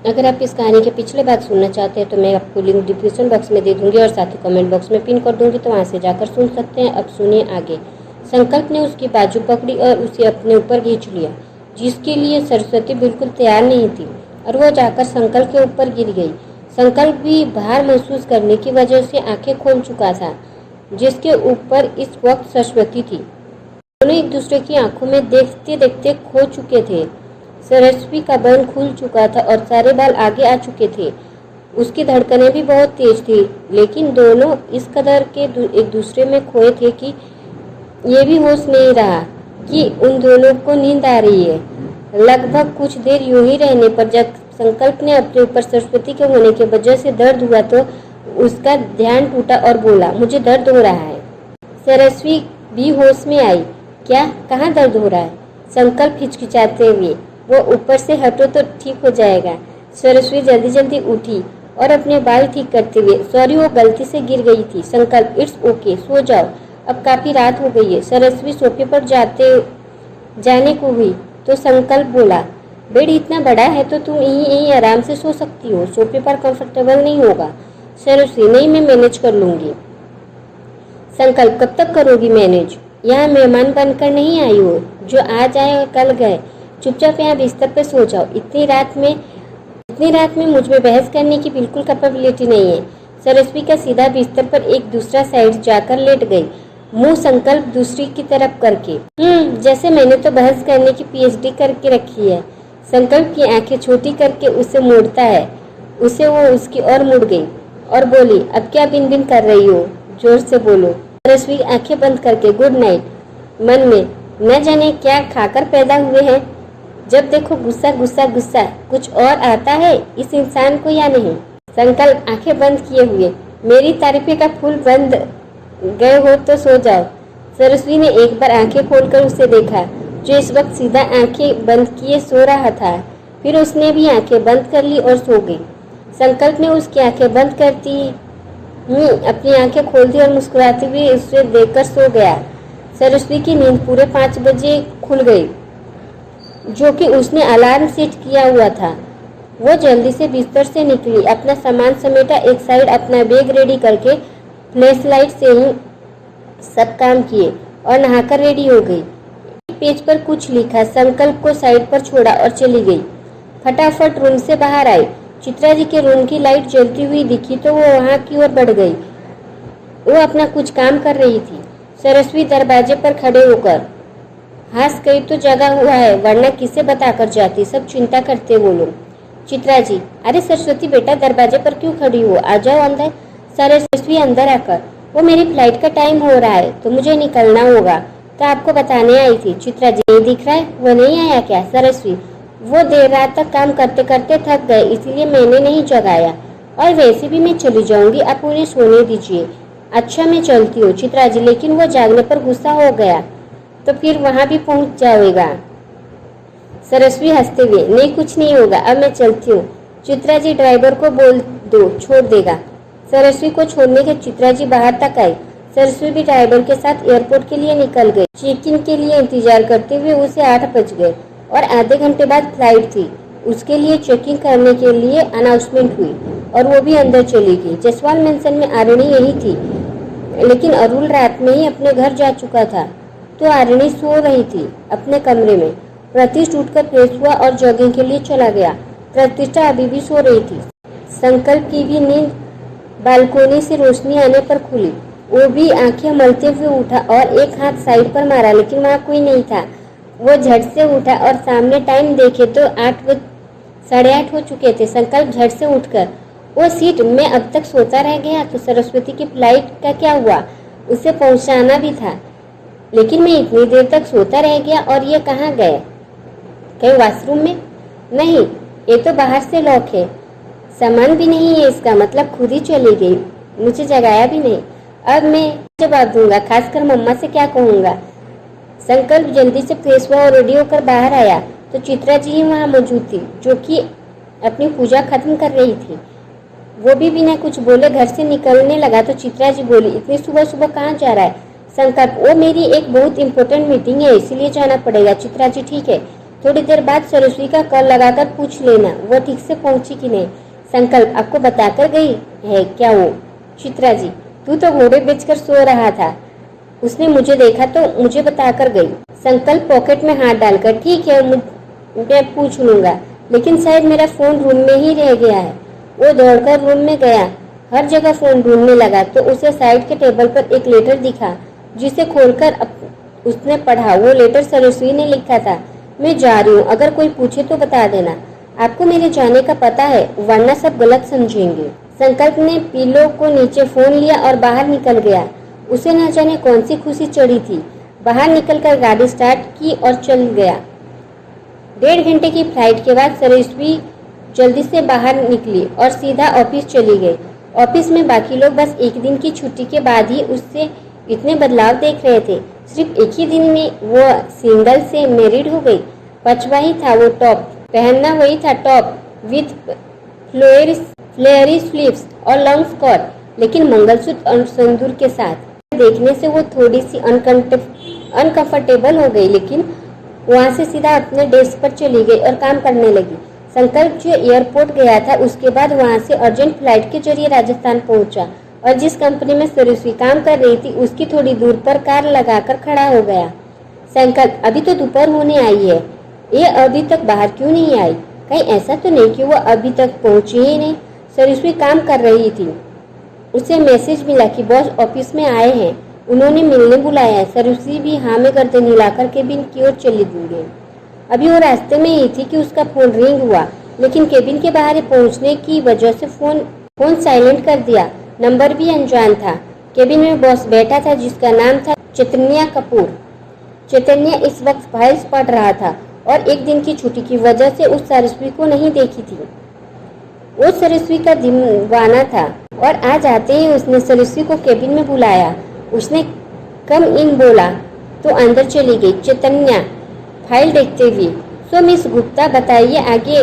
अगर आप इस कहानी के पिछले भाग सुनना चाहते हैं तो मैं आपको लिंक डिस्क्रिप्शन बॉक्स में दे दूंगी और साथ ही कमेंट बॉक्स में पिन कर दूंगी, तो वहाँ से जाकर सुन सकते हैं। अब सुनिए आगे। संकल्प ने उसकी बाजू पकड़ी और उसे अपने ऊपर खींच लिया, जिसके लिए सरस्वती बिल्कुल तैयार नहीं थी, और वो जाकर संकल्प के ऊपर गिर गई। संकल्प भी भार महसूस करने की वजह से आंखें खोल चुका था, जिसके ऊपर इस वक्त सरस्वती थी। दोनों एक दूसरे की आंखों में देखते देखते खो चुके थे। सरस्वती का बन खुल चुका था और सारे बाल आगे आ चुके थे। उसकी धड़कनें भी बहुत तेज थी, लेकिन दोनों इस कदर के एक दूसरे में खोए थे कि ये भी होश नहीं रहा कि उन दोनों को नींद आ रही है। लगभग कुछ देर यूं ही रहने पर जब संकल्प ने अपने ऊपर सरस्वती के होने की वजह से दर्द हुआ तो उसका ध्यान टूटा और बोला, मुझे दर्द हो रहा है। सरस्वती भी होश में आई। क्या? कहाँ दर्द हो रहा है? संकल्प हिचकिचाते हुए। वो ऊपर से हटो तो ठीक हो जाएगा। सरस्वती जल्दी जल्दी उठी और अपने बाल ठीक करते हुए, सॉरी वो गलती से गिर गई थी। संकल्प, इट्स ओके, सो जाओ, अब काफी रात हो गई है। सरस्वती सोफे पर जाने को हुई तो संकल्प बोला, बेड इतना बड़ा है तो तुम यहीं आराम से सो सकती हो, सोफे पर कंफर्टेबल नहीं होगा। सरस्वती, नहीं, मैं मैनेज कर लूंगी। संकल्प, कब तक करोगी मैनेज? यहाँ मेहमान बनकर नहीं आई हो, जो आज आए और कल गए। चुपचाप यहाँ बिस्तर पर सो जाओ। इतनी रात में मुझ में बहस करने की बिल्कुल कैपेबिलिटी नहीं है। सरस्वती का सीधा बिस्तर पर एक दूसरा साइड जाकर लेट गई, मुंह संकल्प दूसरी की तरफ करके। जैसे मैंने तो बहस करने की पीएचडी करके रखी है। संकल्प की आंखें छोटी करके उसे मोड़ता है। वो उसकी ओर मुड़ गई और बोली, अब क्या बिन बिन कर रही हो? जोर से बोलो। सरस्वती आंखें बंद करके गुड नाइट। मन में, न जाने क्या खाकर पैदा हुए हैं, जब देखो गुस्सा गुस्सा गुस्सा। कुछ और आता है इस इंसान को या नहीं? संकल्प आंखें बंद किए हुए, मेरी तारीफें का फूल बंद गए हो तो सो जाओ। सरस्वती ने एक बार आंखें खोलकर उसे देखा, जो इस वक्त सीधा आंखें बंद किए सो रहा था। फिर उसने भी आंखें बंद कर ली और सो गई। संकल्प ने उसकी आंखें बंद करती अपनी आंखें खोल दी और मुस्कुराते हुए उसे देखकर सो गया। सरस्वती की नींद पूरे 5 बजे खुल गई, जो कि उसने अलार्म सेट किया हुआ था। वो जल्दी से बिस्तर से निकली, अपना सामान समेटा, एक साइड अपना बैग रेडी करके फ्लैश लाइट से ही सब काम किए और नहाकर रेडी हो गई। पेज पर कुछ लिखा, संकल्प को साइड पर छोड़ा और चली गई। फटाफट रूम से बाहर आई। चित्रा जी के रूम की लाइट जलती हुई दिखी तो वो वहां की ओर बढ़ गई। वो अपना कुछ काम कर रही थी। सरस्वती दरवाजे पर खड़े होकर हंस गई, तो जगा हुआ है, वरना किसे बताकर जाती, सब चिंता करते वो लोग। चित्रा जी, अरे सरस्वती बेटा, दरवाजे पर क्यों खड़ी हो? आ जाओ अंदर। सरस्वती अंदर आकर, वो मेरी फ्लाइट का टाइम हो रहा है तो मुझे निकलना होगा, तो आपको बताने आई थी। चित्रा जी, नहीं दिख रहा है, वो नहीं आया क्या? सरस्वती, वो देर रात तक काम करते करते थक गए, इसलिए मैंने नहीं जगाया, और वैसे भी मैं चली जाऊंगी, आप उन्हें सोने दीजिए। अच्छा, मैं चलती हूँ। चित्रा जी, लेकिन वो जागने पर गुस्सा हो गया तो फिर वहां भी पहुंच जाएगा। सरस्वती हंसते हुए, नहीं कुछ नहीं होगा, अब मैं चलती हूँ। चित्रा जी, ड्राइवर को बोल दो, छोड़ देगा। सरस्वती को छोड़ने के चित्रा जी बाहर तक आई। सरस्वती भी ड्राइवर के साथ एयरपोर्ट के लिए निकल गई। चेक इन के लिए इंतजार करते हुए उसे 8 बज गए और आधे घंटे बाद फ्लाइट थी। उसके लिए चेकिंग करने के लिए अनाउंसमेंट हुई और वो भी अंदर चली गई। जसवाल मेंशन में आरणी यही थी, लेकिन अरुल रात में ही अपने घर जा चुका था, तो आरणी सो रही थी अपने कमरे में। प्रतिष्ठा उठकर फ्रेश हुआ और जॉगिंग के लिए चला गया। प्रतिष्ठा अभी भी सो रही थी। संकल्प की भी नींद बालकोनी से रोशनी आने पर खुली। वो भी आंखें मलते हुए उठा और एक हाथ साइड पर मारा, लेकिन वहाँ कोई नहीं था। वो झट से उठा और सामने टाइम देखे तो 8:30 हो चुके थे। संकल्प झट से उठकर, वो सीट में अब तक सोता रह गया, तो सरस्वती की फ्लाइट का क्या हुआ? उसे पहुंचाना भी था, लेकिन मैं इतनी देर तक सोता रह गया। और ये कहाँ गए? कहीं वॉशरूम में? नहीं, ये तो बाहर से लॉक है। सामान भी नहीं है, इसका मतलब खुद ही चली गई, मुझे जगाया भी नहीं। अब मैं जवाब दूंगा, खासकर मम्मा से क्या कहूँगा। संकल्प जल्दी से फ्रेश हुआ और रेडी होकर बाहर आया तो चित्रा जी ही वहाँ मौजूद थी, जो कि अपनी पूजा खत्म कर रही थी। वो भी बिना कुछ बोले घर से निकलने लगा तो चित्रा जी बोली, इतनी सुबह सुबह कहाँ जा रहा है? संकल्प, वो मेरी एक बहुत इम्पोर्टेंट मीटिंग है, इसीलिए जाना पड़ेगा। चित्रा जी, ठीक है। थोड़ी देर बाद सरस्वती का कॉल लगाकर पूछ लेना वो ठीक से पहुंची कि नहीं। संकल्प, आपको बताकर गई है क्या वो? चित्रा जी, तू तो घोड़े बेचकर सो रहा था, उसने मुझे देखा तो मुझे बताकर गई। संकल्प पॉकेट में हाथ डालकर, ठीक है मैं पूछ लूंगा, लेकिन शायद मेरा फोन रूम में ही रह गया है। वो दौड़कर रूम में गया, हर जगह फोन ढूंढने लगा तो उसे साइड के टेबल पर एक लेटर दिखा, जिसे खोलकर उसने पढ़ा। वो लेटर सरस्वती ने लिखा था, मैं जा रही हूँ, अगर कोई पूछे तो बता देना। आपको मेरे जाने का पता है, वरना सब गलत समझेंगे। संकल्प ने पिलो को नीचे फोन लिया और बाहर निकल गया। उसे न जाने कौन सी खुशी चढ़ी थी। बाहर निकलकर गाड़ी स्टार्ट की और चल गया। 1.5 घंटे की फ्लाइट के बाद सरस्वती जल्दी से बाहर निकली और सीधा ऑफिस चली गई। ऑफिस में बाकी लोग बस एक दिन की छुट्टी के बाद ही उससे इतने बदलाव देख रहे थे। सिर्फ एक ही दिन में वो सिंगल से मैरिड हो गई। पचवा ही था वो टॉप, पहनना वही था टॉप विथ फ्लेयरी स्लीव्स और लॉन्ग स्कर्ट, लेकिन मंगलसूत्र और सिंदूर के साथ। देखने से वो थोड़ी सी अनकंफर्टेबल हो गई, लेकिन वहाँ से सीधा अपने डेस्क पर चली गई और काम करने लगी। संकल्प जो एयरपोर्ट गया था, उसके बाद वहाँ से अर्जेंट फ्लाइट के जरिए राजस्थान पहुंचा और जिस कंपनी में सरस्वती काम कर रही थी, उसकी थोड़ी दूर पर कार लगाकर खड़ा हो गया। संकल्प, अभी तो दोपहर होने आई है, ये अभी तक बाहर क्यों नहीं आई? कहीं ऐसा तो नहीं कि वो अभी तक पहुंची ही नहीं? सरस्वती काम कर रही थी। उसे मैसेज मिला कि बॉस ऑफिस में आए हैं, उन्होंने मिलने बुलाया है। सरस्वती भी हाँ में गर्दन हिलाकर केबिन की ओर चली गई। अभी वो रास्ते में ही थी कि उसका फोन रिंग हुआ, लेकिन केबिन के बाहर पहुंचने की वजह से फोन साइलेंट कर दिया। नंबर भी अनजान था। केबिन में बॉस बैठा था, जिसका नाम था चैतन्य कपूर। चैतन्य इस वक्त फाइल्स पढ़ रहा था और एक दिन की छुट्टी की वजह से उस सरस्वती को नहीं देखी थी। वो सरस्वती का दीवाना था और आज आते ही उसने सरस्वती को केबिन में बुलाया। उसने कम इन बोला तो अंदर चली गई। चैतन्य फाइल देखते हुए, सो मिस गुप्ता, बताइए आगे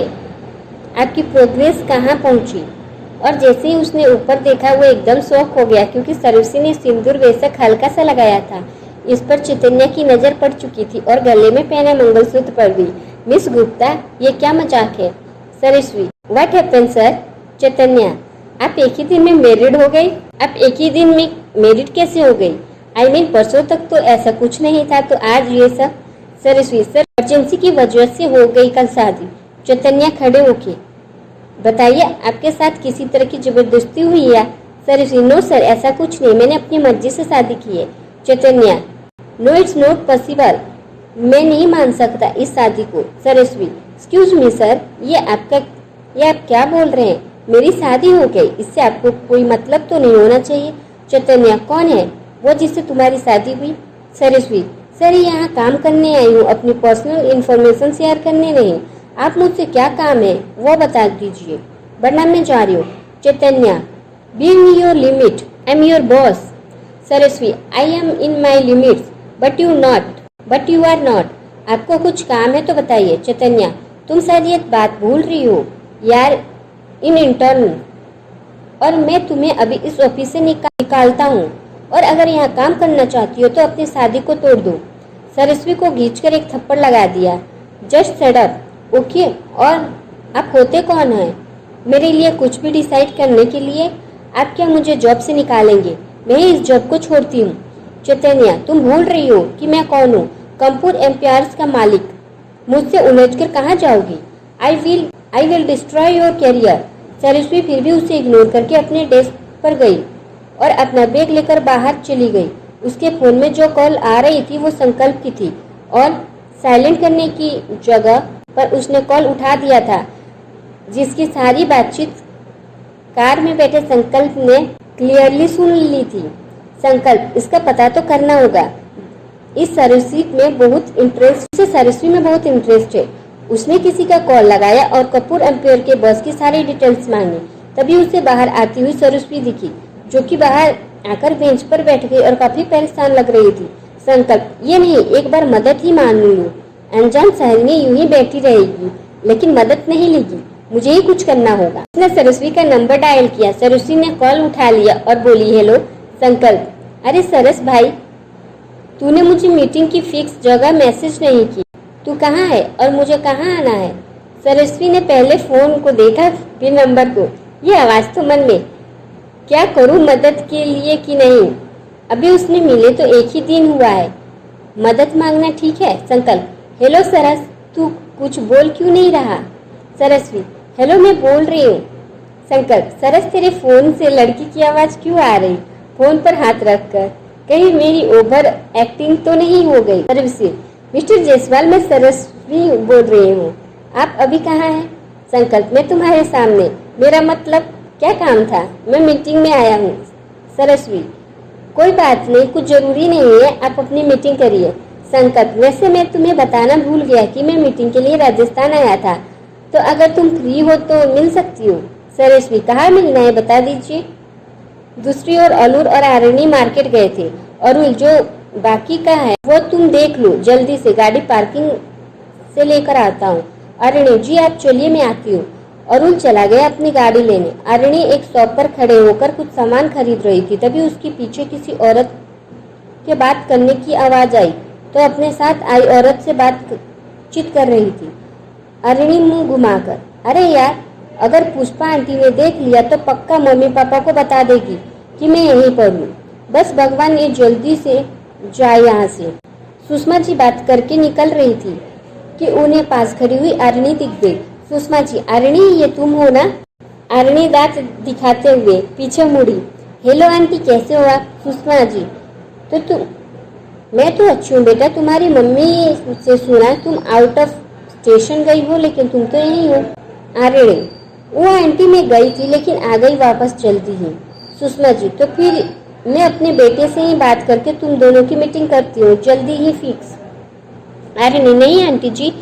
आपकी प्रोग्रेस कहाँ पहुँची? और जैसे ही उसने ऊपर देखा, वो एकदम शॉक हो गया, क्योंकि सरस्वती ने सिंदूर बेशक हल्का सा लगाया था, इस पर चैतन्य की नजर पड़ चुकी थी और गले में पहने मंगलसूत्र पर भी। मिस गुप्ता, ये क्या मजाक है? Saraswati, what happened sir? Chaitanya, आप एक ही दिन में मैरिड हो गई? आप एक ही दिन में मैरिड कैसे हो गई? आई मीन परसों तक तो ऐसा कुछ नहीं था, तो आज ये सब? सरस्वती, सर इमरजेंसी की वजह से हो गई कल शादी। चैतन्य खड़े होके, बताइए आपके साथ किसी तरह की जबरदस्ती हुई या? सरस्वती, नो सर, ऐसा कुछ नहीं, मैंने अपनी मर्जी से शादी की है। चैतन्य, नो इट्स नॉट पॉसिबल, मैं नहीं मान सकता इस शादी को। सरस्वती, एक्सक्यूज मी सर, ये आप क्या बोल रहे हैं? मेरी शादी हो गई, इससे आपको कोई मतलब तो नहीं होना चाहिए। चैतन्य, कौन है वो जिससे तुम्हारी शादी हुई? सरस्वती, सर यहाँ काम करने आई हूँ, अपनी पर्सनल इंफॉर्मेशन शेयर करने नहीं। आप मुझसे क्या काम है वो बता दीजिए, वरना मैं जा रही हूँ। Chaitanya, be in your limit, I am your boss. Saraswati, I am in my limits, but you are not. आपको कुछ काम है तो बताइए। चैतन्य, तुम शायद ये बात भूल रही हो यार, इन इंटर्न, और मैं तुम्हें अभी इस ऑफिस से निकालता हूँ, और अगर यहाँ काम करना चाहती हो तो अपनी शादी को तोड़ दो। सरस्वती को खींचकर एक थप्पड़ लगा दिया। Just said up, okay? और आप होते कौन हैं मेरे लिए कुछ भी डिसाइड करने के लिए? आप क्या मुझे जॉब से निकालेंगे? मैं इस जॉब को छोड़ती हूँ। चैतन्य, तुम भूल रही हो कि मैं कौन हूँ, कंपूर एम्पायर्स का मालिक। मुझसे उलझकर कहाँ जाओगी? I will destroy your career. Saraswati फिर भी उसे इग्नोर करके अपने डेस्क पर गई और अपना बैग लेकर बाहर चली गई। उसके फोन में जो कॉल आ रही थी वो संकल्प की थी और साइलेंट करने की जगह पर उसने कॉल उठा दिया था, जिसकी सारी बातचीत कार में बैठे संकल्प ने क्लियरली सुन ली थी। संकल्प, इसका पता तो करना होगा। इस सरस्वती में बहुत इंटरेस्ट है। उसने किसी का कॉल लगाया और कपूर एम्पायर के बॉस की सारी डिटेल्स मांगी। तभी उसे बाहर आती हुई सरस्वती दिखी, जो कि बाहर आकर बेंच पर बैठ गई और काफी परेशान लग रही थी। संकल्प, ये नहीं, एक बार मदद ही मान लूँ। अनजान शहरी यूं ही बैठी रहेगी, लेकिन मदद नहीं लेगी, मुझे ही कुछ करना होगा। उसने सरस्वती का नंबर डायल किया। सरस्वती ने कॉल उठा लिया और बोली, हेलो। संकल्प, अरे सरस भाई, तूने मुझे मीटिंग की फिक्स जगह मैसेज नहीं की तू कहाँ है और मुझे कहाँ आना है? सरस्वी ने पहले फोन को देखा फिर नंबर को। ये आवाज तो मन में, क्या करूं मदद के लिए कि नहीं? अभी उसने मिले तो एक ही दिन हुआ है, मदद मांगना ठीक है संकल्प। हेलो सरस, तू कुछ बोल क्यों नहीं रहा? सरस्वी, हेलो मैं बोल रही हूँ। संकल्प, सरस तेरे फोन से लड़की की आवाज क्यों आ रही? फोन पर हाथ रखकर, कहीं मेरी ओवर एक्टिंग तो नहीं हो गई? सरस्वी, मिस्टर जायसवाल मैं सरस्वी बोल रही हूँ, आप अभी कहाँ हैं? संकल्प, मैं तुम्हारे सामने। मेरा मतलब क्या काम था? मैं मीटिंग में आया हूँ। सरस्वी, कोई बात नहीं, कुछ जरूरी नहीं है, आप अपनी मीटिंग करिए। संकल्प, वैसे मैं तुम्हें बताना भूल गया कि मैं मीटिंग के लिए राजस्थान आया था, तो अगर तुम फ्री हो तो मिल सकती हो। सरस्वी, कहाँ मिलना है बता दीजिए। दूसरी ओर अरुल और आरणी मार्केट गए थे। अरुल, जो बाकी का है वो तुम देख लो, जल्दी से गाड़ी पार्किंग से लेकर आता हूँ। आरणी, जी आप चलिए मैं आती हूँ। अरुल चला गया अपनी गाड़ी लेने। आरणी एक शॉप पर खड़े होकर कुछ सामान खरीद रही थी, तभी उसके पीछे किसी औरत के बात करने की आवाज आई, तो अपने साथ आई औरत से बातचीत कर रही थी। आरणी मुंह घुमाकर, अरे यार, अगर पुष्पा आंटी ने देख लिया तो पक्का मम्मी पापा को बता देगी कि मैं यहीं पर हूँ। बस भगवान ये जल्दी से जाए यहाँ से। सुषमा जी बात करके निकल रही थी कि उन्हें पास खड़ी हुई आरणी दिख गई। सुषमा जी, आरणी ये तुम हो ना? आरणी दांत दिखाते हुए पीछे मुड़ी। हेलो आंटी, कैसे हो आप? सुषमा जी, मैं तो अच्छी हूँ बेटा, तुम्हारी मम्मी से सुना तुम आउट ऑफ स्टेशन गई हो, लेकिन तुम तो यहीं हो। आरणी, वो आंटी मैं गई थी लेकिन आ गई वापस जल्दी ही। सुषमा जी, तो फिर मैं अपने बेटे से ही बात करके तुम दोनों की मीटिंग करती हूँ, जल्दी ही फिक्स। आरणी, नहीं आंटी जी,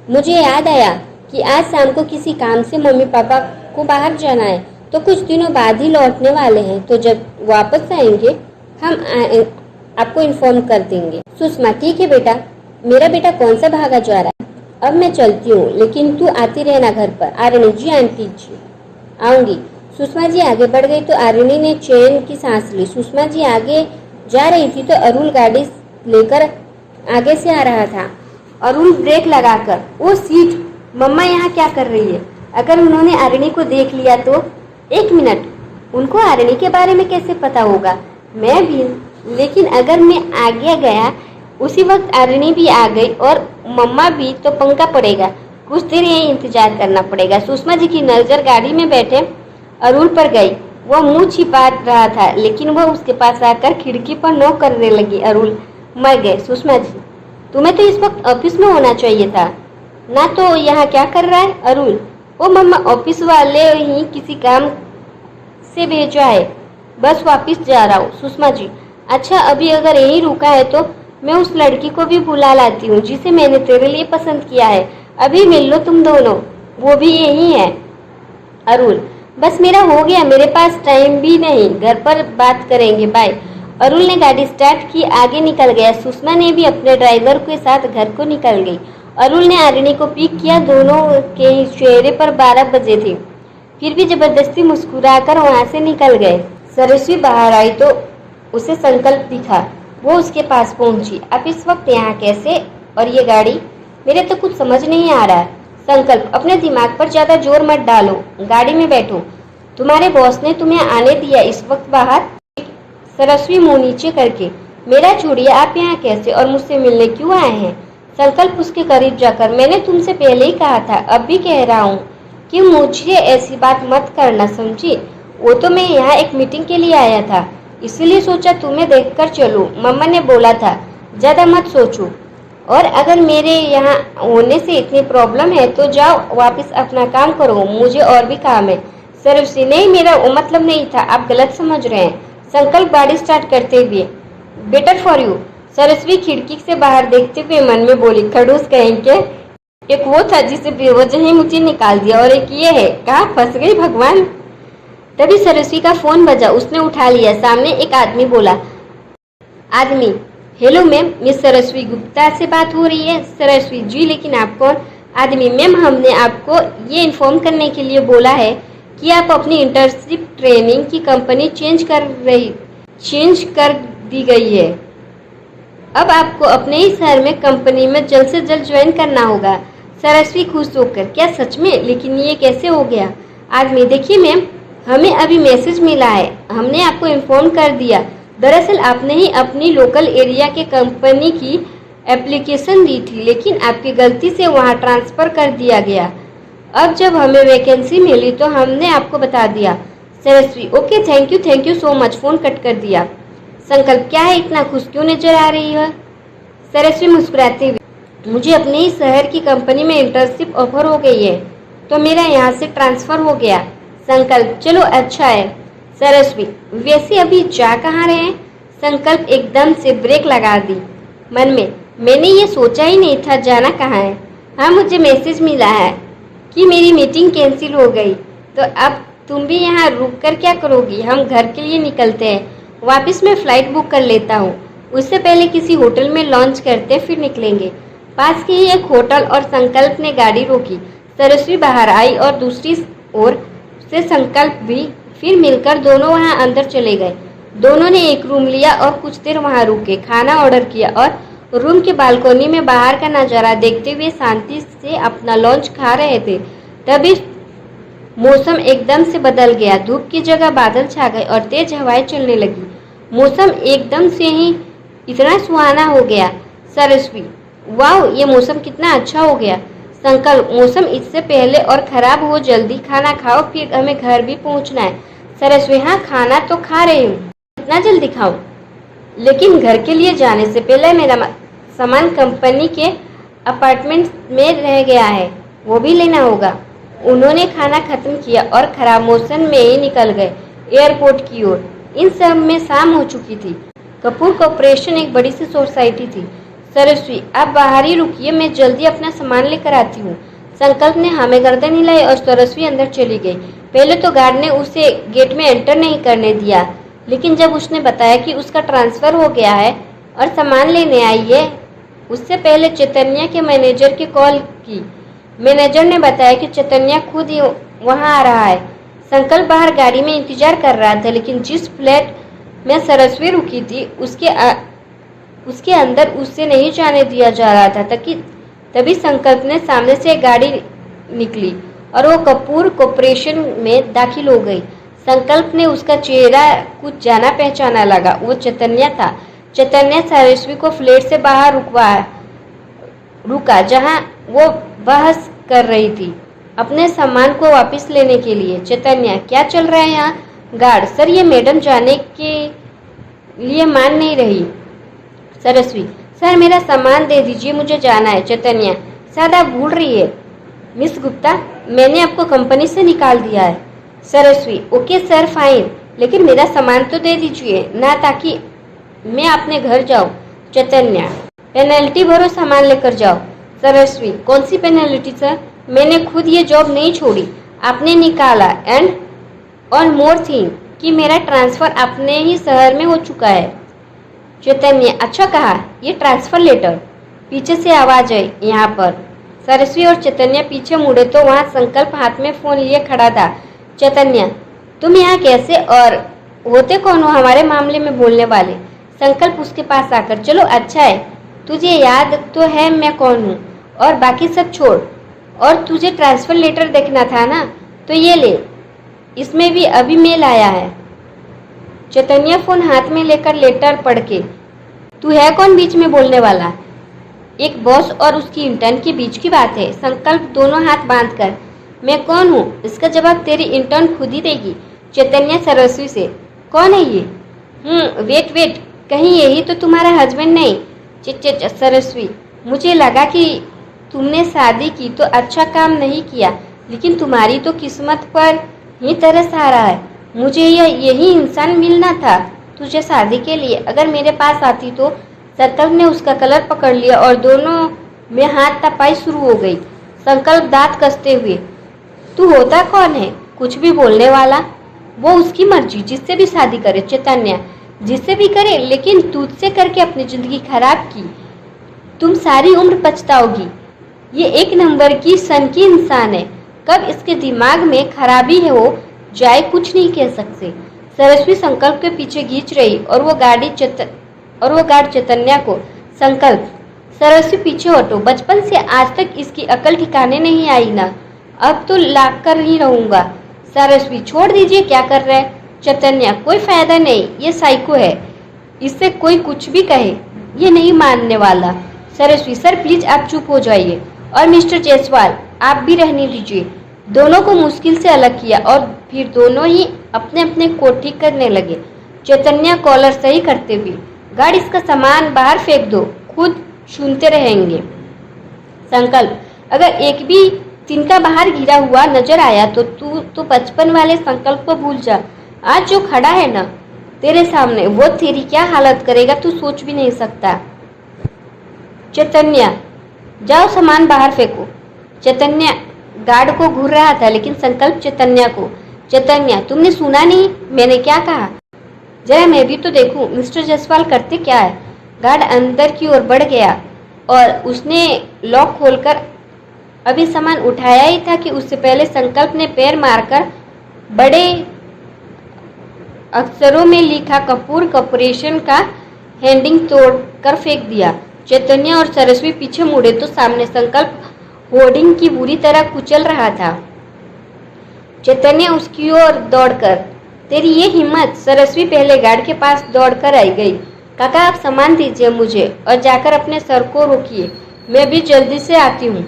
मुझे याद आया कि आज शाम को किसी काम से मम्मी पापा को बाहर जाना है, तो कुछ दिनों बाद ही लौटने वाले हैं, तो जब वापस आएंगे हम आपको इन्फॉर्म कर देंगे। सुषमा, ठीक है बेटा। मेरा बेटा कौन सा भागा जा रहा है? अब मैं चलती हूँ, लेकिन तू आती रहना घर पर। आरणी, जी आंटी जी, आऊंगी। सुषमा जी आगे बढ़ गई तो आरणी ने चैन की सांस ली। सुषमा जी आगे जा रही थी तो अरुल गाड़ी लेकर आगे से आ रहा था। अरुल ब्रेक लगाकर, वो सीट, मम्मा यहाँ क्या कर रही है? अगर उन्होंने आरणी को देख लिया तो? एक मिनट, उनको आरणी के बारे में कैसे पता होगा? मैं भी, लेकिन अगर मैं आगे गया उसी वक्त आरणी भी आ गई और मम्मा भी, तो पंगा पड़ेगा। कुछ देर यही इंतजार करना पड़ेगा। सुषमा जी की नजर गाड़ी में बैठे अरुल पर गई। वह मुंह छिपा रहा था, लेकिन वह उसके पास आकर खिड़की पर नॉक करने लगी। अरुल, मर गए। सुषमा जी, तुम्हें तो इस वक्त ऑफिस में होना चाहिए था ना, तो यहाँ क्या कर रहा है? अरुल, ओ मम्मा, ऑफिस वाले ही किसी काम से भेजा है, बस वापस जा रहा हूँ। सुषमा जी, अच्छा, अभी अगर यहीं रुका है तो मैं उस लड़की को भी बुला लाती हूँ जिसे मैंने तेरे लिए पसंद किया है। अभी मिल लो तुम दोनों, वो भी यही है। अरुल, बस मेरा हो गया, मेरे पास टाइम भी नहीं, घर पर बात करेंगे, बाय। अरुल ने गाड़ी स्टार्ट की, आगे निकल गया। सुषमा ने भी अपने ड्राइवर के साथ घर को निकल गई। अरुल ने आरणी को पिक किया। दोनों के चेहरे पर 12 बजे थे, फिर भी जबरदस्ती मुस्कुराकर वहां से निकल गए। सरस्वी बाहर आई तो उसे संकल्प दिखा। वो उसके पास पहुंची। आप इस वक्त यहाँ कैसे? और ये गाड़ी? मेरे तो कुछ समझ नहीं आ रहा। संकल्प, अपने दिमाग पर ज्यादा जोर मत डालो, गाड़ी में बैठो। तुम्हारे बॉस ने तुम्हें आने दिया इस वक्त बाहर? सरस्वी मुंह नीचे करके, मेरा छोड़िए, आप यहाँ कैसे और मुझसे मिलने क्यों आए हैं? संकल्प उसके करीब जाकर, मैंने तुमसे पहले ही कहा था, अब भी कह रहा हूँ कि मुझे ऐसी बात मत करना, समझी? वो तो मैं यहाँ एक मीटिंग के लिए आया था, इसीलिए सोचा तुम्हें देखकर चलूं। मम्मा ने बोला था ज्यादा मत सोचो, और अगर मेरे यहाँ होने से इतनी प्रॉब्लम है तो जाओ वापस अपना काम करो, मुझे और भी काम है। सरस्वी, नहीं, मेरा वो मतलब नहीं था, आप गलत समझ रहे हैं। संकल्प गाड़ी स्टार्ट करते हुए, बेटर फॉर यू। सरस्वी खिड़की से बाहर देखते हुए मन में बोली, खड़ूस कहेंगे, एक वो था जिसे बेवजह ही मुझे निकाल दिया, और एक ये है, कहाँ फंस गई भगवान। तभी सरस्वी का फोन बजा, उसने उठा लिया। सामने एक आदमी बोला, आदमी, हेलो मैम, मिस सरस्वी गुप्ता से बात हो रही है? सरस्वी, जी, लेकिन आप कौन? आदमी, मैम, हमने आपको ये इन्फॉर्म करने के लिए बोला है कि आप अपनी इंटर्नशिप ट्रेनिंग की कंपनी चेंज कर दी गई है। अब आपको अपने ही शहर में कंपनी में जल्द से जल्द ज्वाइन करना होगा। सरस्वी खुश होकर, क्या सच में? लेकिन ये कैसे हो गया? आदमी, देखिए मैम, हमें अभी मैसेज मिला है, हमने आपको इन्फॉर्म कर दिया। दरअसल आपने ही अपनी लोकल एरिया के कंपनी की एप्लीकेशन दी थी, लेकिन आपकी गलती से वहाँ ट्रांसफ़र कर दिया गया। अब जब हमें वैकेंसी मिली तो हमने आपको बता दिया। Saraswati, okay, thank you so much. Phone cut कर दिया। संकल्प, क्या है, इतना खुश क्यों नजर आ रही है? सरस्वी मुस्कुराते हुए, मुझे अपने ही शहर की कंपनी में इंटर्नशिप ऑफर हो गई है, तो मेरा यहाँ से ट्रांसफ़र हो गया। संकल्प, चलो अच्छा है। सरस्वी, वैसे अभी जा कहाँ रहे हैं? संकल्प एकदम से ब्रेक लगा दी मन में, मैंने ये सोचा ही नहीं था जाना कहाँ है। हाँ, मुझे मैसेज मिला है कि मेरी मीटिंग कैंसिल हो गई, तो अब तुम भी यहाँ रुक कर क्या करोगी? हम घर के लिए निकलते हैं, वापस मैं फ़्लाइट बुक कर लेता हूँ, उससे पहले किसी होटल में लॉन्च करते फिर निकलेंगे। पास के ही एक होटल और संकल्प ने गाड़ी रोकी। सरस्वी बाहर आई और दूसरी ओर से संकल्प भी। फिर मिलकर दोनों वहाँ अंदर चले गए। दोनों ने एक रूम लिया और कुछ देर वहाँ रुके, खाना ऑर्डर किया और रूम के बालकोनी में बाहर का नज़ारा देखते हुए शांति से अपना लंच खा रहे थे। तभी मौसम एकदम से बदल गया। धूप की जगह बादल छा गए और तेज हवाएं चलने लगी। मौसम एकदम से ही इतना सुहाना हो गया। सरस्वी, वाह, ये मौसम कितना अच्छा हो गया। संकल्प, मौसम इससे पहले और खराब हो, जल्दी खाना खाओ, फिर हमें घर भी पहुंचना है। सरस्वी, हाँ, खाना तो खा रही हूँ, कितना जल्दी खाऊं? लेकिन घर के लिए जाने से पहले मेरा सामान कंपनी के अपार्टमेंट में रह गया है, वो भी लेना होगा। उन्होंने खाना खत्म किया और खराब मौसम में ही निकल गए एयरपोर्ट की ओर। इन सब में शाम हो चुकी थी। कपूर कॉर्पोरेशन एक बड़ी सी सोसाइटी थी। सरस्वी, आप बाहर ही रुकिए, मैं जल्दी अपना सामान लेकर आती हूँ। संकल्प ने हमें गर्दन हिलाई और सरस्वी अंदर चली गई। पहले तो गार्ड ने उसे गेट में एंटर नहीं करने दिया, लेकिन जब उसने बताया कि उसका ट्रांसफ़र हो गया है और सामान लेने आई है, उससे पहले चैतन्य के मैनेजर की कॉल की। मैनेजर ने बताया कि चैतन्य खुद ही वहाँ आ रहा है। संकल्प बाहर गाड़ी में इंतजार कर रहा था, लेकिन जिस फ्लैट में सरस्वी रुकी थी उसके अंदर उससे नहीं जाने दिया जा रहा था। तभी संकल्प ने सामने से गाड़ी निकली और वो कपूर कॉर्पोरेशन में दाखिल हो गई। संकल्प ने उसका चेहरा कुछ जाना पहचाना लगा। वो चैतन्य था। चैतन्य सरस्वी को फ्लैट से बाहर रुका जहां वो बहस कर रही थी अपने सामान को वापस लेने के लिए। चैतन्य, क्या चल रहा है यहाँ? गार्ड, सर, ये मैडम जाने के लिए मान नहीं रही। सरस्वी, सर, मेरा सामान दे दीजिए, मुझे जाना है। चैतन्य, शायद आप भूल रही है मिस गुप्ता, मैंने आपको कंपनी से निकाल दिया है। सरस्वी, ओके सर, फाइन, लेकिन मेरा सामान तो दे दीजिए ना, ताकि मैं अपने घर जाऊं। चैतन्य, पेनल्टी भरो, सामान लेकर जाओ। सरस्वी, कौन सी पेनल्टी सर? मैंने खुद ये जॉब नहीं छोड़ी, आपने निकाला। एंड और मोर थिंग कि मेरा ट्रांसफ़र अपने ही शहर में हो चुका है। चैतन्य, अच्छा कहा, ये ट्रांसफ़र लेटर। पीछे से आवाज़ आई, यहाँ पर। सरस्वी और चैतन्य पीछे मुड़े तो वहाँ संकल्प हाथ में फ़ोन लिए खड़ा था। चैतन्य, तुम यहाँ कैसे, और होते कौन हो हमारे मामले में बोलने वाले? संकल्प उसके पास आकर, चलो अच्छा है, तुझे याद तो है मैं कौन हूँ, और बाकी सब छोड़। और तुझे ट्रांसफ़र लेटर देखना था ना, तो ये ले, इसमें भी अभी मेल आया है। चैतन्य फ़ोन हाथ में लेकर लेटर पढ़ के, तू है कौन बीच में बोलने वाला? एक बॉस और उसकी इंटर्न के बीच की बात है। संकल्प दोनों हाथ बांधकर, मैं कौन हूँ इसका जवाब तेरी इंटर्न खुद ही देगी। चैतन्य सरस्वी से, कौन है ये? वेट, कहीं यही तो तुम्हारा हस्बैंड नहीं? चिच सरस्वी, मुझे लगा कि तुमने शादी की तो अच्छा काम नहीं किया, लेकिन तुम्हारी तो किस्मत पर ही तरस आ रहा है। मुझे यही इंसान मिलना था तुझे शादी के लिए, अगर मेरे पास आती तो। संकल्प ने उसका कलर पकड़ लिया और दोनों में हाथ तपाई शुरू हो गई। संकल्प दांत कसते हुए, तू होता कौन है कुछ भी बोलने वाला? वो उसकी मर्जी, जिससे भी शादी करे। चैतन्य, जिससे भी करे, लेकिन तुझसे करके अपनी जिंदगी खराब की, तुम सारी उम्र पछताओगी। ये एक नंबर की सन की इंसान है, कब इसके दिमाग में खराबी है हो जाए कुछ नहीं कह सकते। सरस्वी संकल्प के पीछे खींच रही और वो गार्ड चैतन्य को संकल्प, सरस्वी पीछे हटो, बचपन से आज तक इसकी अकल ठिकाने नहीं आई ना, अब तो लाग कर ही रहूंगा। सरस्वी, छोड़ दीजिए, क्या कर रहे हैं? चैतन्य, कोई फायदा नहीं, ये साइको है, इससे कोई कुछ भी कहे ये नहीं मानने वाला। सरस्वी, सर प्लीज आप चुप हो जाइए, और मिस्टर जायसवाल आप भी रहने दीजिए। दोनों को मुश्किल से अलग किया और फिर दोनों ही अपने अपने को ठीक करने लगे। चैतन्य कॉलर सही करते हुए, गार्ड इसका सामान बाहर फेंक दो, खुद सुनते रहेंगे। संकल्प, अगर एक भी तिनका बाहर गिरा हुआ नजर आया तो तू तो बचपन वाले संकल्प को भूल जा। आज जो खड़ा है ना तेरे सामने, वो तेरी क्या हालत करेगा तू सोच भी नहीं सकता। चैतन्य, जाओ सामान बाहर फेंको। चैतन्य गार्ड को घूर रहा था, लेकिन संकल्प चैतन्य को, चैतन्य तुमने सुना नहीं मैंने क्या कहा? जरा मैं भी तो देखूं मिस्टर जायसवाल करते क्या है। गार्ड अंदर की ओर बढ़ गया और उसने लॉक खोलकर अभी सामान उठाया ही था कि उससे पहले संकल्प ने पैर मारकर बड़े अक्षरों में लिखा कपूर कॉर्पोरेशन का हेडिंग तोड़कर फेंक दिया। चैतन्य और सरस्वी पीछे मुड़े तो सामने संकल्प होर्डिंग की बुरी तरह कुचल रहा था। चैतन्य उसकी ओर दौड़कर, तेरी ये हिम्मत? सरस्वी पहले गार्ड के पास दौड़कर आई गई। काका आप सामान दीजिए मुझे और जाकर अपने सर को रोकिए, मैं भी जल्दी से आती हूँ।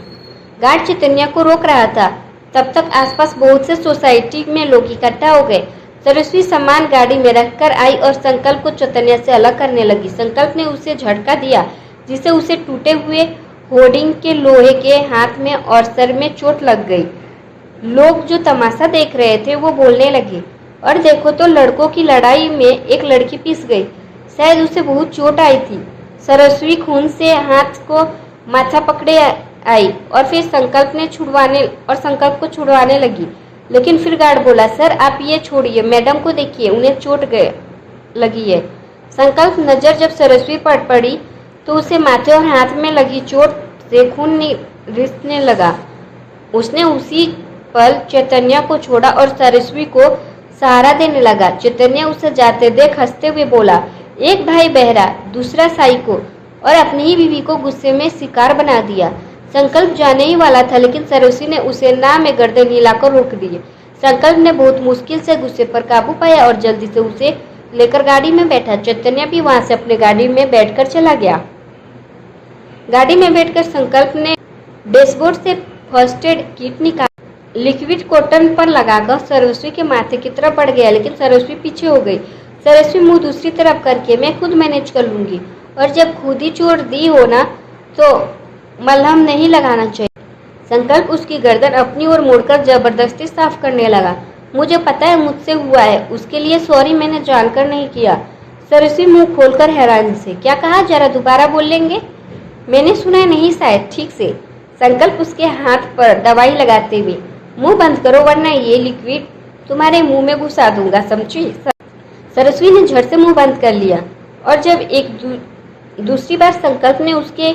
गार्ड चैतन्य को रोक रहा था। तब तक आसपास बहुत से सोसाइटी में लोग इकट्ठा हो गए। सरस्वी सामान गाड़ी में रखकर आई और संकल्प को चैतन्य से अलग करने लगी। संकल्प ने उसे झटका दिया जिससे उसे टूटे हुए होर्डिंग के लोहे के हाथ में और सर में चोट लग गई। लोग जो तमाशा देख रहे थे वो बोलने लगे, और देखो तो लड़कों की लड़ाई में एक लड़की पिस गई, शायद उसे बहुत चोट आई थी। सरस्वी खून से हाथ को माथा पकड़े आई और फिर संकल्प को छुड़वाने लगी, लेकिन फिर गार्ड बोला, सर आप ये छोड़िए, मैडम को देखिए, उन्हें चोट लगी है। संकल्प नजर जब सरस्वी पर पड़ी तो उसे माथे और हाथ में लगी चोट से खून रिसने लगा। उसने उसी पल चैतन्य को छोड़ा और सरस्वी को सहारा देने लगा। चैतन्य उसे जाते देख हंसते हुए बोला, एक भाई बहरा, दूसरा साइको, और अपनी ही बीवी को गुस्से में शिकार बना दिया। संकल्प जाने ही वाला था, लेकिन सरस्वी ने उसे ना में गर्दन हिलाकर रोक दिए। संकल्प ने बहुत मुश्किल से गुस्से पर काबू पाया और जल्दी से उसे लेकर गाड़ी में बैठा। चैतन्य भी वहां से अपने गाड़ी में बैठकर चला गया। गाड़ी में बैठकर संकल्प ने डैशबोर्ड से फर्स्ट एड किट निकाल लिक्विड कॉटन पर लगाकर सरस्वी के माथे की तरफ बढ़ गया, लेकिन सरस्वी पीछे हो गई। सरस्वी मुंह दूसरी तरफ करके, मैं खुद मैनेज कर लूंगी, और जब खुद ही चोट दी हो ना तो मलहम नहीं लगाना चाहिए। संकल्प उसकी गर्दन अपनी ओर मोड़कर जबरदस्ती साफ करने लगा। मुझे पता है मुझसे हुआ है, उसके लिए सॉरी, मैंने जानकर नहीं किया। सरस्वी मुंह खोलकर हैरानी से, क्या कहा? जरा दोबारा बोल लेंगे? मैंने सुना नहीं शायद ठीक से। संकल्प उसके हाथ पर दवाई लगाते हुए, मुंह बंद करो वरना ये लिक्विड तुम्हारे मुंह में घुसा दूंगा, समझी? सरस्वी ने झट से मुंह बंद कर लिया, और जब दूसरी बार संकल्प ने उसके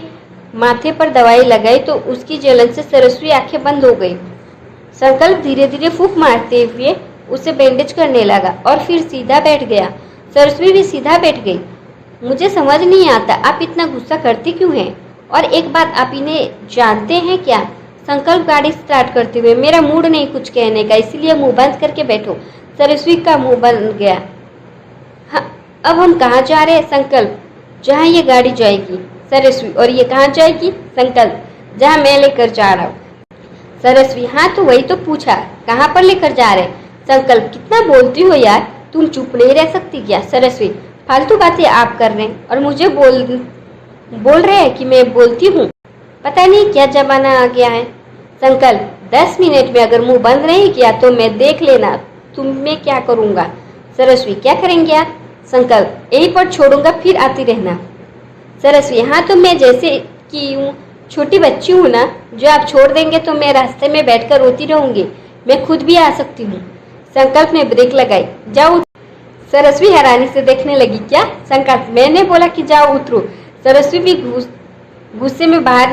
माथे पर दवाई लगाई तो उसकी जलन से सरस्वी आंखें बंद हो गई। संकल्प धीरे धीरे फूंक मारते हुए उसे बैंडेज करने लगा और फिर सीधा बैठ गया। सरस्वी भी सीधा बैठ गई। मुझे समझ नहीं आता आप इतना गुस्सा करते क्यों हैं? और एक बात, आप इन्हें जानते हैं क्या? संकल्प गाड़ी स्टार्ट करते हुए, मेरा मूड नहीं कुछ कहने का, इसलिए मुंह बंद करके बैठो। सरस्वी का मुंह बन गया। हाँ, अब हम कहाँ जा रहे हैं? संकल्प, जहाँ ये गाड़ी जाएगी। सरस्वी, और ये कहाँ जाएगी? संकल्प, जहाँ मैं लेकर जा रहा हूँ। सरस्वी, हाँ तो वही तो पूछा, कहाँ पर लेकर जा रहे? संकल्प, कितना बोलती हो यार, तुम चुप नहीं रह सकती क्या? सरस्वी, फालतू बातें आप कर रहे हैं और मुझे बोल रहे हैं कि मैं बोलती हूँ। पता नहीं क्या जमाना आ गया है। संकल्प, 10 मिनट में अगर मुंह बंद नहीं किया तो मैं देख लेना तुम्हें क्या करूँगा। सरस्वी, क्या करेंगे आप? संकल्प, यहीं पर छोड़ूंगा, फिर आती रहना। सरस्वी, हाँ तो मैं जैसे कि हूँ, छोटी बच्ची हूँ ना, जो आप छोड़ देंगे तो मैं रास्ते में बैठकर रोती रहूंगी, मैं खुद भी आ सकती हूँ। संकल्प ने ब्रेक लगाई, जाओ। सरस्वी हैरानी से देखने लगी, क्या? संकल्प, मैंने बोला कि जाओ उतरो। सरस्वी भी गुस्से में बाहर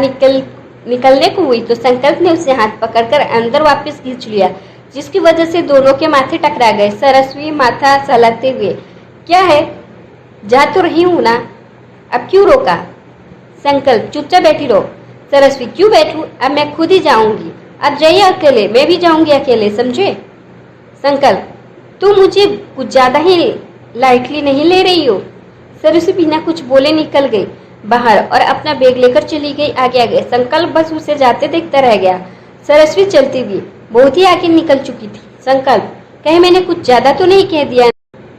निकलने को हुई तो संकल्प ने उसे हाथ पकड़कर अंदर वापस खींच लिया, जिसकी वजह से दोनों के माथे टकरा गए। सरस्वी माथा सहलाते हुए, क्या है, जा तो रही हूँ ना, अब क्यों रोका? संकल्प चुपचाप बैठी रहो। सरस्वती क्यों बैठूं, अब मैं खुद ही जाऊंगी। अब जाइए अकेले, मैं भी जाऊंगी अकेले, समझे। संकल्प तुम मुझे कुछ ज्यादा ही लाइटली नहीं ले रही हो। सरस्वती बिना कुछ बोले निकल गई बाहर और अपना बैग लेकर चली गई आगे आगे। संकल्प बस उसे जाते देखता रह गया। सरस्वती चलती हुई बहुत ही आगे निकल चुकी थी। संकल्प कहीं मैंने कुछ ज्यादा तो नहीं कह दिया।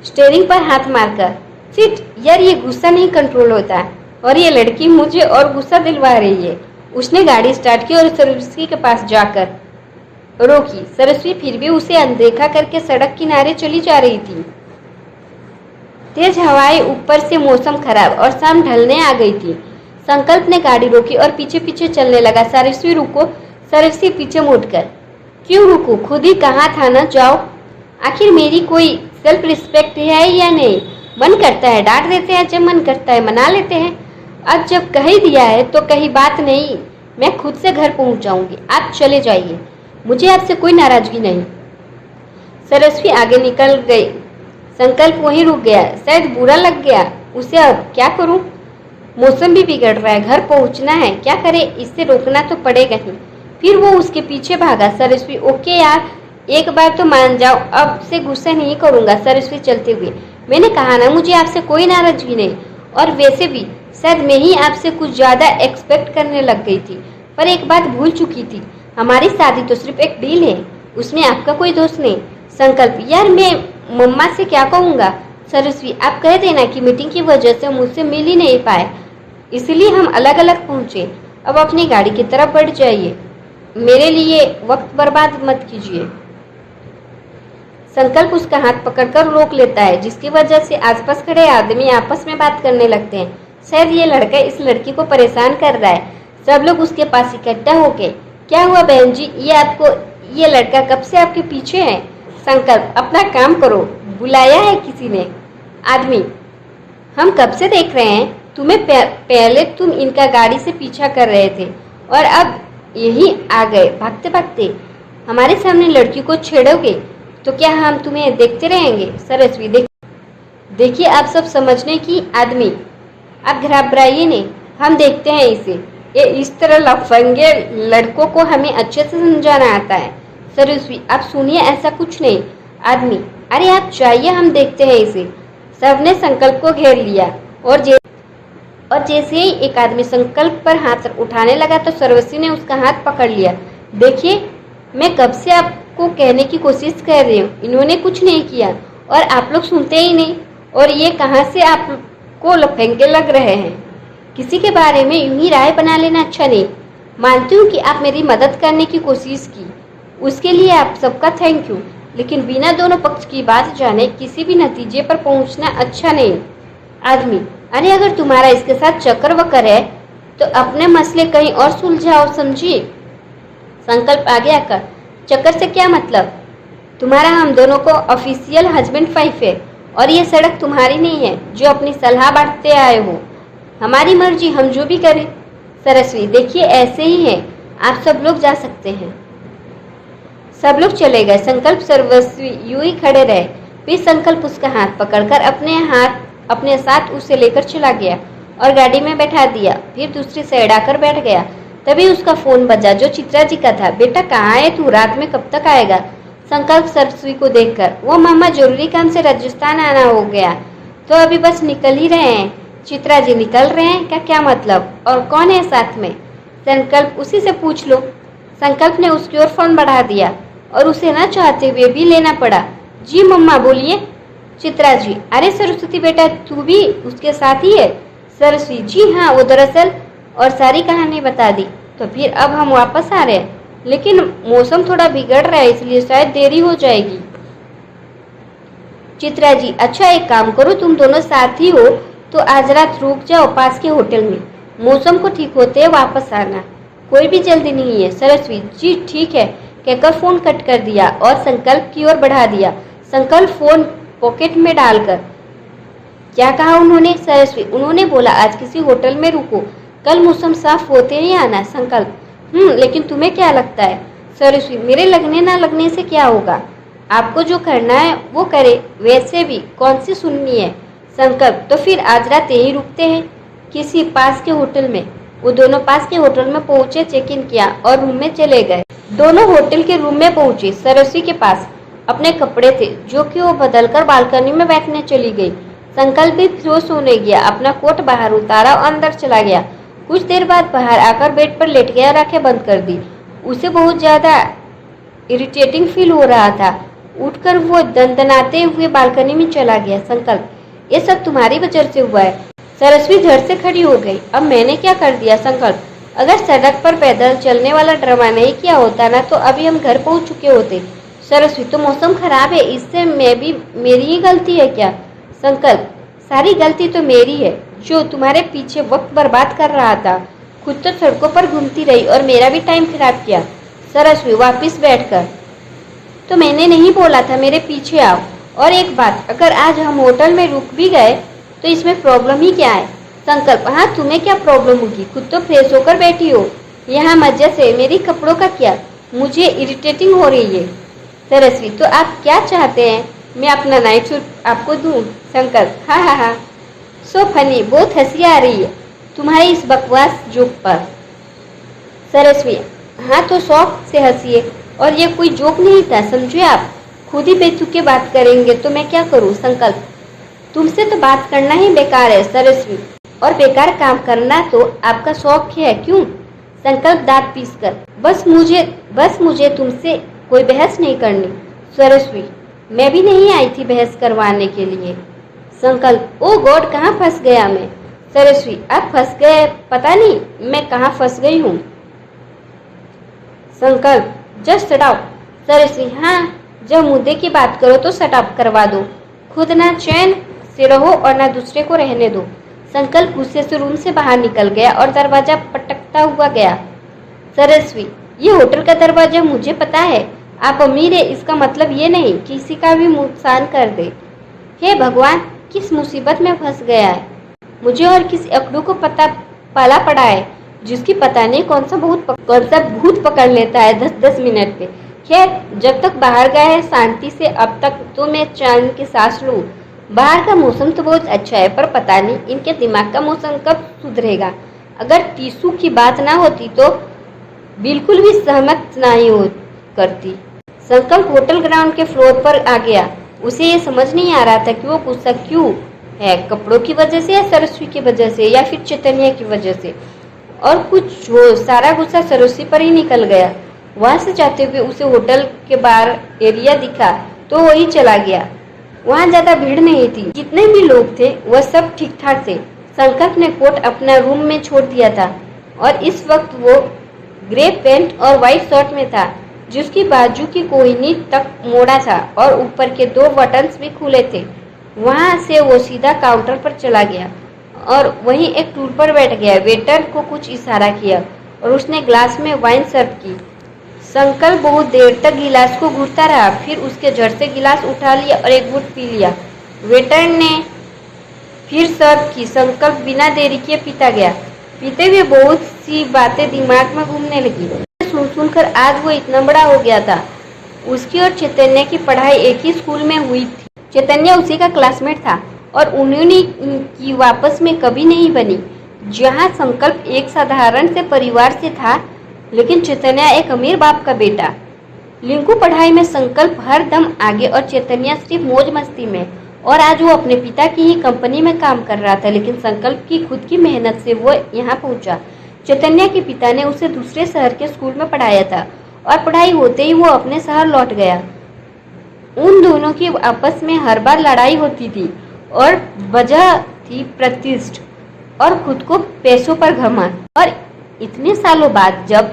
स्टीयरिंग पर हाथ मारकर सिट यार, ये गुस्सा नहीं कंट्रोल होता और ये लड़की मुझे और गुस्सा दिलवा रही है। उसने गाड़ी स्टार्ट की और सरस्वती के पास जाकर रोकी। सरस्वती फिर भी उसे अनदेखा करके सड़क किनारे चली जा रही थी। तेज हवाएं, ऊपर से मौसम खराब और शाम ढलने आ गई थी। संकल्प ने गाड़ी रोकी और पीछे पीछे चलने लगा। सरस्वती रुको। सरस्वती पीछे मुड़कर क्यों रुको, खुद ही कहा था ना जाओ। आखिर मेरी कोई सेल्फ रिस्पेक्ट है या नहीं। मन करता है डांट देते हैं, जब मन करता है मना लेते हैं। अब जब कह ही दिया है तो कहीं बात नहीं, मैं खुद से घर पहुंच जाऊंगी। आप चले जाइए, मुझे आपसे कोई नाराजगी नहीं। सरस्वती आगे निकल गई। संकल्प वहीं रुक गया। शायद बुरा लग गया उसे। अब क्या करूं, मौसम भी बिगड़ रहा है, घर पहुंचना है, क्या करे, इससे रोकना तो पड़ेगा ही। फिर वो उसके पीछे भागा। सरस्वती ओके यार, एक बार तो मान जाओ, अब से गुस्सा नहीं करूंगा। सरस्वती चलते हुए मैंने कहा ना मुझे आपसे कोई नाराजगी नहीं, और वैसे भी शायद मैं ही आपसे कुछ ज्यादा एक्सपेक्ट करने लग गई थी। पर एक बात भूल चुकी थी, हमारी शादी तो सिर्फ एक डील है, उसमें आपका कोई दोष नहीं। संकल्प यार मैं मम्मा से क्या कहूँगा। सरस्वती आप कह देना कि मीटिंग की वजह से मुझसे मिल ही नहीं पाए, इसलिए हम अलग अलग पहुँचे। अब अपनी गाड़ी की तरफ बढ़ जाइए, मेरे लिए वक्त बर्बाद मत कीजिए। संकल्प उसका हाथ पकड़कर रोक लेता है, जिसकी वजह से आसपास खड़े आदमी आपस में बात करने लगते हैं। शायद ये लड़का इस लड़की को परेशान कर रहा है। सब लोग उसके पास इकट्ठा होके क्या हुआ बहन जी, ये लड़का कब से आपके पीछे है। संकल्प अपना काम करो, बुलाया है किसी ने। आदमी हम कब से देख रहे हैं तुम्हें, पहले तुम इनका गाड़ी से पीछा कर रहे थे और अब यही आ गए भागते भागते। हमारे सामने लड़की को छेड़ोगे तो क्या हम तुम्हें देखते रहेंगे। सरस्वती देखिए आप सब समझने की आदमी, आप घबराइए नहीं, हम देखते हैं इसे। ये इस तरह लफंगे लड़कों को हमें अच्छे से समझाना आता है। सरस्वती आप सुनिए, ऐसा कुछ नहीं। आदमी अरे आप जाइए, हम देखते हैं इसे। सबने संकल्प को घेर लिया और जैसे ही एक आदमी संकल्प पर हाथ उठाने लगा तो सरस्वती ने उसका हाथ पकड़ लिया। देखिए मैं कब से आपको कहने की कोशिश कर रही हूँ, इन्होंने कुछ नहीं किया और आप लोग सुनते ही नहीं। और ये कहाँ से आपको लफंगे लग रहे हैं। किसी के बारे में यूं ही राय बना लेना अच्छा नहीं। मानती हूँ कि आप मेरी मदद करने की कोशिश की, उसके लिए आप सबका थैंक यू, लेकिन बिना दोनों पक्ष की बात जाने किसी भी नतीजे पर पहुँचना अच्छा नहीं। आदमी अरे अगर तुम्हारा इसके साथ चक्कर वक्कर है तो अपने मसले कहीं और सुलझाओ, समझिए। संकल्प आगे आकर चक्कर से क्या मतलब, तुम्हारा हम दोनों को ऑफिशियल हस्बैंड वाइफ है और ये सड़क तुम्हारी नहीं है जो अपनी सलाह बांटते आए हो। हमारी मर्जी, हम जो भी करें। सरस्वती देखिए ऐसे ही है, आप सब लोग जा सकते हैं। सब लोग चले गए। संकल्प सरस्वती यूं ही खड़े रहे। फिर संकल्प उसका हाथ पकड़कर अपने साथ उसे लेकर चला गया और गाड़ी में बैठा दिया। फिर दूसरी साइड आकर बैठ गया। तभी उसका फोन बजा, जो चित्रा जी का था। बेटा कहाँ है तू, रात में कब तक आएगा। संकल्प सरस्वती को देखकर वो मामा जरूरी काम से राजस्थान आना हो गया तो अभी बस निकल ही रहे हैं। चित्रा जी निकल रहे हैं क्या, क्या मतलब, और कौन है साथ में। संकल्प उसी से पूछ लो। संकल्प ने उसकी ओर फोन बढ़ा दिया और उसे न चाहते हुए भी लेना पड़ा। जी मम्मा बोलिए। चित्रा जी अरे सरस्वती बेटा तू भी उसके साथ ही है। सरस्वती जी हाँ, वो दरअसल, और सारी कहानी बता दी। तो फिर अब हम वापस आ रहे हैं, लेकिन मौसम थोड़ा बिगड़ रहा है इसलिए शायद देरी हो जाएगी। चित्रा जी अच्छा एक काम करो, तुम दोनों साथ ही हो तो आज रात रुक जाओ पास के होटल में, मौसम को ठीक होते हैं वापस आना, कोई भी जल्दी नहीं है। सरस्वती जी ठीक है कहकर फोन कट कर दिया और संकल्प की ओर बढ़ा दिया। संकल्प फोन पॉकेट में डालकर क्या कहा उन्होंने। सरस्वती उन्होंने बोला आज किसी होटल में रुको, कल मौसम साफ होते ही आना। संकल्प लेकिन तुम्हें क्या लगता है। सरस्वती मेरे लगने ना लगने से क्या होगा, आपको जो करना है वो करे, वैसे भी कौन सी सुननी है। संकल्प तो फिर आज रात यही रुकते हैं। किसी पास के होटल में। वो दोनों पास के होटल में पहुंचे, चेक इन किया और रूम में चले गए। दोनों होटल के रूम में पहुंचे। सरस्वी के पास अपने कपड़े थे जो कि वो बदलकर बालकनी में बैठने चली गई। संकल्प भी फिर सोने गया, अपना कोट बाहर उतारा और अंदर चला गया। कुछ देर बाद बाहर आकर बेड पर लेट गया और आंखें बंद कर दी। उसे बहुत ज्यादा इरिटेटिंग फील हो रहा था। उठकर वो दनदनाते हुए बालकनी में चला गया। संकल्प, ये सब तुम्हारी वजह से हुआ है। सरस्वी धड़ से खड़ी हो गई। अब मैंने क्या कर दिया? संकल्प, अगर सड़क पर पैदल चलने वाला ड्रामा नहीं किया होता ना तो अभी हम घर पहुंच चुके होते। सरस्वी, तो मौसम खराब है, इससे मेरी ही गलती है क्या? संकल्प, सारी गलती तो मेरी है जो तुम्हारे पीछे वक्त बर्बाद कर रहा था। खुद तो सड़कों पर घूमती रही और मेरा भी टाइम खराब किया। सरस्वी वापिस बैठकर, तो मैंने नहीं बोला था मेरे पीछे आओ। और एक बात, अगर आज हम होटल में रुक भी गए तो इसमें प्रॉब्लम ही क्या है? संकल्प, हाँ तुम्हें क्या प्रॉब्लम होगी? खुद तो फ्रेश होकर बैठी हो यहाँ मजे से, मेरी कपड़ों का क्या? मुझे इरिटेटिंग हो रही है। सरस्वी, तो आप क्या चाहते हैं मैं अपना नाइट सूट आपको दूं? संकल्प, हाँ हाँ हाँ, सो फनी, बहुत हंसी आ रही है तुम्हारी इस बकवास जोक पर। सरस्वी, हाँ तो शौक से हंसिए, और ये कोई जोक नहीं था समझे आप। खुद ही बेतुके बात करेंगे तो मैं क्या करूँ? संकल्प, तुमसे तो बात करना ही बेकार है सरस्वी, और बेकार काम करना तो आपका शौक है क्यों? संकल्प दांत पीसकर, बस मुझे तुमसे कोई बहस नहीं करनी। सरस्वी, मैं भी नहीं आई थी बहस करवाने के लिए। संकल्प, ओ गॉड, कहाँ फंस गया मैं? सरस्वी, आप फंस गए, पता नहीं मैं कहाँ फंस गई हूँ। संकल्प, जस्ट शट अप। सरस्वी, हाँ, जब मुद्दे की बात करो तो शट अप करवा दो। खुद ना चैन से रहो और ना दूसरे को रहने दो। संकल्प गुस्से से रूम से बाहर निकल गया और दरवाजा पटकता हुआ गया। सरस्वी, ये होटल का दरवाजा मुझे पता है, आप अमीर है इसका मतलब ये नहीं किसी का भी नुकसान कर दे। हे भगवान, किस मुसीबत में फंस गया है। मुझे और किस अकड़ू को पाला पड़ा है जिसकी पता नहीं कौन सा भूत पकड़ लेता है 10-10 मिनट पे। खैर, जब तक बाहर गया है शांति से, अब तक तो मैं चैन की सांस लूं। बाहर का मौसम तो बहुत अच्छा है, पर पता नहीं इनके दिमाग का मौसम कब सुधरेगा। अगर टीसू की बात ना होती तो बिल्कुल भी सहमत नहीं हो करती। संकल्प होटल ग्राउंड के फ्लोर पर आ गया। उसे ये समझ नहीं आ रहा था कि वो गुस्सा क्यों है, कपड़ों की वजह से या सरस्वी की वजह से या फिर चैतन्य की वजह से। और कुछ हो, सारा गुस्सा सरस्वी पर ही निकल गया। वहां से जाते हुए उसे होटल के बाहर एरिया दिखा तो वही चला गया। वहां ज्यादा भीड़ नहीं थी, जितने भी लोग थे वह सब ठीक ठाक थे। संकल्प ने कोट अपना रूम में छोड़ दिया था और इस वक्त वो ग्रे पैंट और व्हाइट शर्ट में था जिसकी बाजू की कोहनी तक मोड़ा था और ऊपर के 2 बटन्स भी खुले थे। वहां से वो सीधा काउंटर पर चला गया और वहीं एक टूल पर बैठ गया। वेटर को कुछ इशारा किया और उसने ग्लास में वाइन सर्व की। संकल्प बहुत देर तक गिलास को घूरता रहा, फिर उसके झट से गिलास उठा लिया और एक घूंट पी लिया। वेटर ने फिर सर्व की। संकल्प बिना देरी किए पीता गया। पीते हुए बहुत सी बातें दिमाग में घूमने लगी। सुनकर आज वो इतना बड़ा हो गया था। उसकी और चैतन्य की पढ़ाई एक ही स्कूल में हुई थी। चैतन्य उसी का क्लासमेट था और उन्होंने की वापस में कभी नहीं बनी। जहाँ संकल्प एक साधारण से परिवार से था, लेकिन चैतन्य एक अमीर बाप का बेटा। लिंकू पढ़ाई में संकल्प हर दम आगे और चैतन्य सिर्फ मौज मस्ती में। और आज वो अपने पिता की ही कंपनी में काम कर रहा था, लेकिन संकल्प की खुद की मेहनत से वो यहाँ पहुँचा। चैतन्य के पिता ने उसे दूसरे शहर के स्कूल में पढ़ाया था और पढ़ाई होते ही वो अपने शहर लौट गया। उन दोनों की आपस में हर बार लड़ाई होती थी और वजह थी प्रतिष्ठा और खुद को पैसों पर घमंड। और इतने सालों बाद जब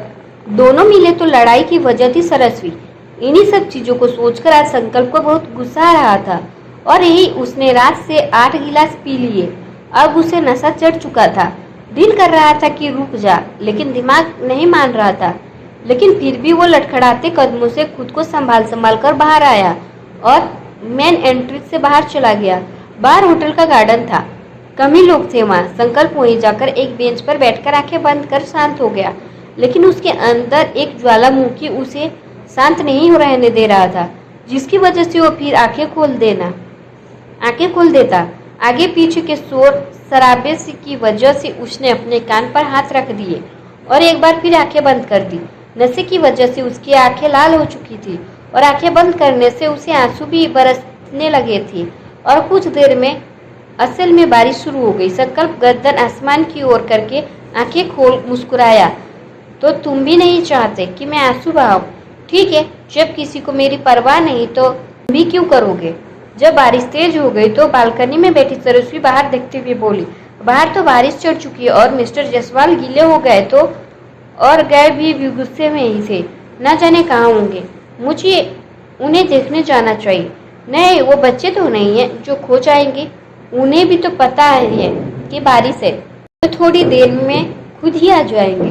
दोनों मिले तो लड़ाई की वजह थी सरस्वी। इन्हीं सब चीजों को सोचकर आज संकल्प को बहुत गुस्सा आ रहा था और यही उसने रात से 8 गिलास पी लिए। अब उसे नशा चढ़ चुका था। दिल कर रहा था कि रुक जा, लेकिन दिमाग नहीं मान रहा था। लेकिन फिर भी वो लड़खड़ाते कदमों से खुद को संभाल कर बाहर आया और मेन एंट्री से बाहर चला गया। बाहर होटल का गार्डन था, कम ही लोग थे वहाँ। संकल्प वहीं जाकर एक बेंच पर बैठकर आंखें बंद कर शांत हो गया, लेकिन उसके अंदर एक ज्वालामुखी उसे शांत नहीं हो रहने दे रहा था, जिसकी वजह से वो फिर आंखें खोल देता। आगे पीछे के शोर शराबे की वजह से उसने अपने कान पर हाथ रख दिए और एक बार फिर आंखें बंद कर दी। नशे की वजह से उसकी आंखें लाल हो चुकी थी और आंखें बंद करने से उसे आंसू भी बरसने लगे थे और कुछ देर में असल में बारिश शुरू हो गई। संकल्प गर्दन आसमान की ओर करके आंखें खोल मुस्कुराया। तो तुम भी नहीं चाहते कि मैं आंसू बहाऊं? ठीक है, जब किसी को मेरी परवाह नहीं तो तुम भी क्यों करोगे? जब बारिश तेज हो गई तो बालकनी में बैठी सरस्वी बाहर देखते हुए बोली, बाहर तो बारिश चढ़ चुकी है और मिस्टर जायसवाल गीले हो गए तो और गए भी गुस्से में ही थे। न जाने कहाँ होंगे, मुझे उन्हें देखने जाना चाहिए। नहीं, वो बच्चे तो नहीं है जो खो जाएंगे, उन्हें भी तो पता है कि बारिश है, तो थोड़ी देर में खुद ही आ जाएंगे।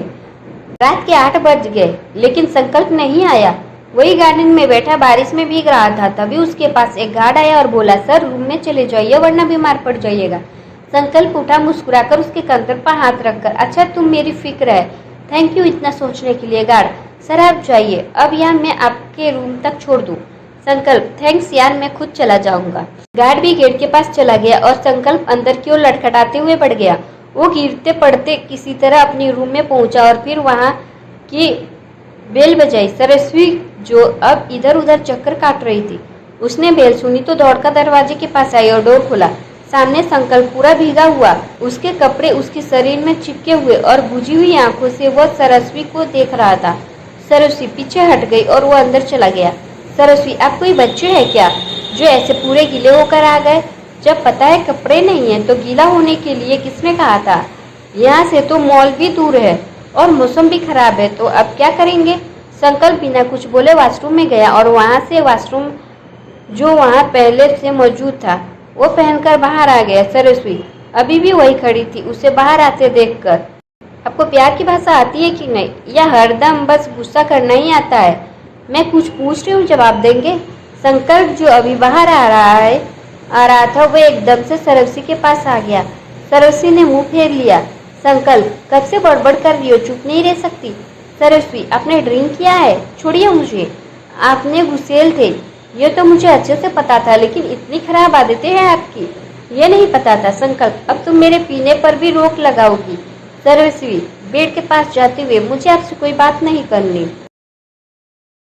रात के 8 बज गए लेकिन संकल्प नहीं आया। वही गार्डन में बैठा बारिश में भीग रहा था। तभी उसके पास एक गार्ड आया और बोला, सर रूम में चले जाइए वरना बीमार पड़ जाइएगा। संकल्प उठा मुस्कुराकर उसके कंधे पर हाथ रखकर, अच्छा तुम मेरी फिक्र है, थैंक यू इतना सोचने के लिए गार्ड। सर आप जाइए, अब यार मैं आपके रूम तक छोड़ दूं। संकल्प, थैंक्स यार, मैं खुद चला जाऊंगा। गार्ड भी गेट के पास चला गया और संकल्प अंदर की ओर लटखटाते हुए बढ़ गया। वो गिरते पड़ते किसी तरह अपने रूम में पहुंचा और फिर वहां की बेल बजाई। सरस्वी जो अब इधर उधर चक्कर काट रही थी, उसने बेल सुनी तो दौड़कर दरवाजे के पास आई और डोर खोला। सामने संकल्प पूरा भीगा हुआ, उसके कपड़े उसके शरीर में चिपके हुए और बुझी हुई आंखों से वह सरस्वी को देख रहा था। सरस्वी पीछे हट गई और वो अंदर चला गया। सरस्वी, आप कोई बच्चे हैं क्या जो ऐसे पूरे गीले होकर आ गए? जब पता है कपड़े नहीं है तो गीला होने के लिए किसने कहा था? यहाँ से तो मॉल भी दूर है और मौसम भी खराब है, तो अब क्या करेंगे? संकल्प बिना कुछ बोले वॉशरूम में गया और वहाँ से वॉशरूम जो वहाँ पहले से मौजूद था वो पहनकर बाहर आ गया। सरस्वी अभी भी वही खड़ी थी, उसे बाहर आते देखकर। आपको प्यार की भाषा आती है कि नहीं, या हरदम बस गुस्सा करना ही आता है? मैं कुछ पूछ रही हूँ, जवाब देंगे? संकल्प जो अभी बाहर आ रहा था वो एकदम से सरस्वी के पास आ गया। सरस्वी ने मुंह फेर लिया। संकल्प, कब से बड़बड़ कर रही हो, चुप नहीं रह सकती? सरस्वी, आपने ड्रिंक किया है? छोड़िए मुझे, आपने गुस्सेल थे, ये तो मुझे अच्छे से पता था, लेकिन इतनी खराब आदतें हैं आपकी, ये नहीं पता था। संकल्प, अब तुम मेरे पीने पर भी रोक लगाओगी? सरस्वी बेड के पास जाते हुए, मुझे आपसे कोई बात नहीं करनी।